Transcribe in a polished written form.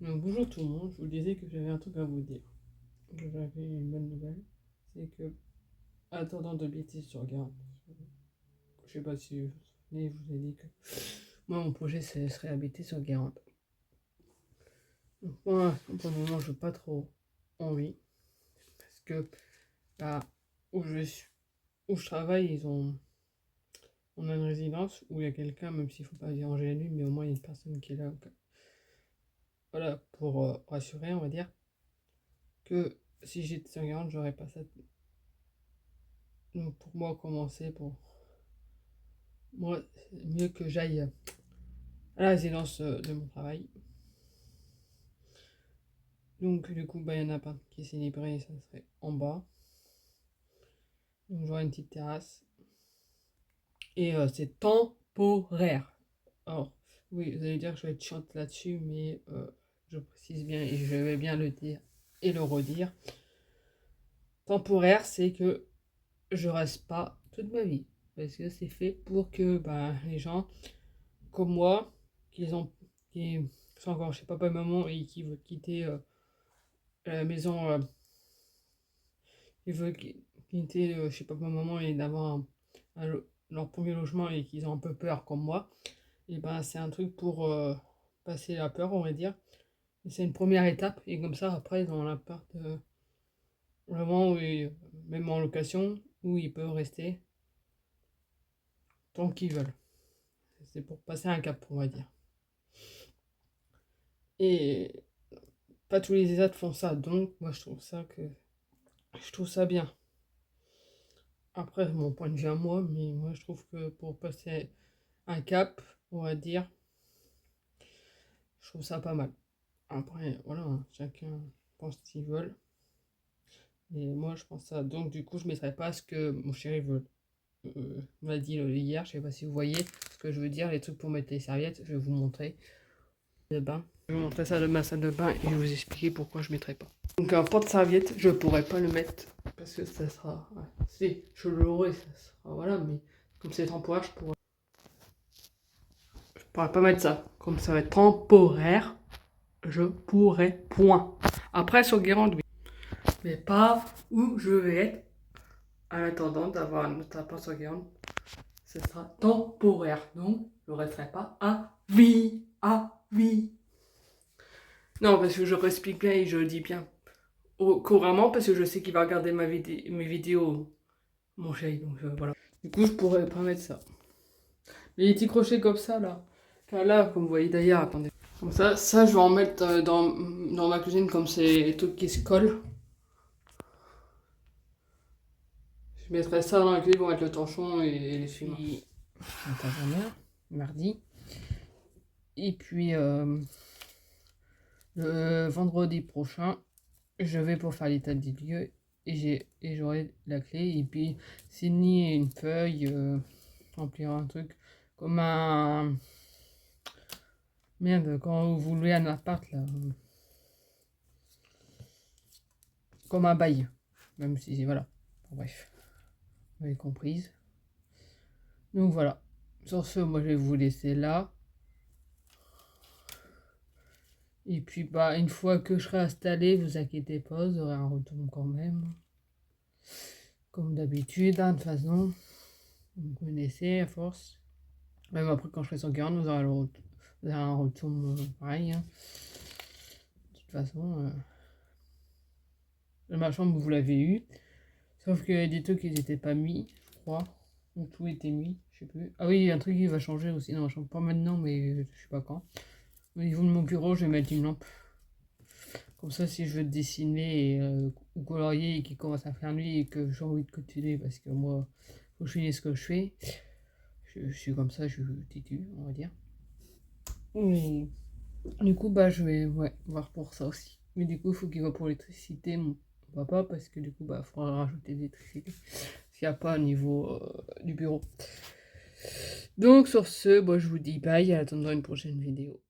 Donc, bonjour tout le monde, je vous disais que j'avais un truc à vous dire. Que j'avais une bonne nouvelle. C'est que, attendant de bêtises sur garde, je sais pas si vous vous souvenez, je vous ai dit que moi mon projet serait habiter sur Guérande. Donc moi, pour le moment, je n'ai pas trop envie. Parce que là où je travaille, on a une résidence où il y a quelqu'un, même s'il ne faut pas déranger la nuit, mais au moins il y a une personne qui est là. Voilà, pour rassurer, on va dire, que si j'étais sur Guérande, j'aurais pas ça. Donc pour moi, commencer pour moi, c'est mieux que j'aille à la résidence de mon travail. Donc, du coup, il y en a pas qui s'est livré, ça serait en bas. Donc, j'aurai une petite terrasse. Et c'est temporaire. Alors, oui, vous allez dire que je vais être chiante là-dessus, mais je précise bien et je vais bien le dire et le redire. Temporaire, c'est que je reste pas toute ma vie. Parce que c'est fait pour que les gens comme moi, qui sont encore chez papa et maman et qui veulent quitter la maison, ils veulent quitter chez papa et maman et d'avoir leur premier logement et qu'ils ont un peu peur comme moi, et c'est un truc pour passer la peur, on va dire. Et c'est une première étape et comme ça après ils ont l'appart vraiment même en location où ils peuvent rester tant qu'ils veulent. C'est pour passer un cap, on va dire. Et pas tous les états font ça, donc moi je trouve ça bien. Après, mon point de vue à moi, mais moi je trouve que pour passer un cap, on va dire, je trouve ça pas mal. Après, voilà, hein, chacun pense ce qu'il veut. Mais moi je pense ça. Donc du coup, je ne mettrai pas ce que mon chéri veut. M'a dit hier, je sais pas si vous voyez ce que je veux dire, les trucs pour mettre les serviettes, je vais vous montrer. De bain. Je vais vous montrer ça de ma salle de bain et je vais vous expliquer pourquoi je ne mettrai pas. Donc un porte-serviette, je pourrais pas le mettre parce que ça sera. Ouais, si, je l'aurai, ça sera. Voilà, mais comme c'est temporaire, je pourrais pas mettre ça. Comme ça va être temporaire, je pourrais point. Après, sur Guérande, oui. Mais pas où je vais être en attendant d'avoir un autre appart sur Guérande. Ce sera temporaire. Donc, je ne resterai pas à vie. À vie. Non, parce que je explique bien et je le dis bien couramment parce que je sais qu'il va regarder mes vidéos, mon chéri. Donc, voilà. Du coup, je pourrais pas mettre ça. Mais les petits crochets comme ça, là. Enfin, là, comme vous voyez d'ailleurs, attendez. Comme ça je vais en mettre dans ma cuisine comme c'est les trucs qui se collent. Je mettrai ça dans la cuisine pour mettre le torchon et les fumants. Intervenir, mardi. Et puis, le vendredi prochain, je vais pour faire l'état des lieux et j'aurai la clé. Et puis, signer une feuille, remplir un truc comme un. Merde, quand vous louez un appart, là. Comme un bail. Même si, voilà. Bon, bref. Vous avez comprise. Donc voilà. Sur ce, moi je vais vous laisser là. Et puis une fois que je serai installé, vous inquiétez pas, vous aurez un retour quand même. Comme d'habitude, hein, de toute façon. Vous me connaissez à force. Même après quand je serai sur Guérande, vous aurez un retour pareil. Hein. De toute façon, ma chambre vous l'avez eu. Sauf qu'il y a des trucs qui n'étaient pas mis, je crois. Ou tout était mis, je sais plus. Ah oui, il y a un truc qui va changer aussi dans ma chambre. Pas maintenant, mais je sais pas quand. Au niveau de mon bureau, je vais mettre une lampe. Comme ça, si je veux dessiner ou colorier et qu'il commence à faire nuit et que j'ai envie de continuer, parce que moi, faut que je finisse ce que je fais, je suis comme ça, je titube, on va dire. Mais du coup, je vais voir pour ça aussi. Mais du coup, il faut qu'il va pour l'électricité, mon papa, parce que du coup, il faudra rajouter de l'électricité. S'il n'y a pas au niveau du bureau. Donc, sur ce, je vous dis bye, à attendre une prochaine vidéo.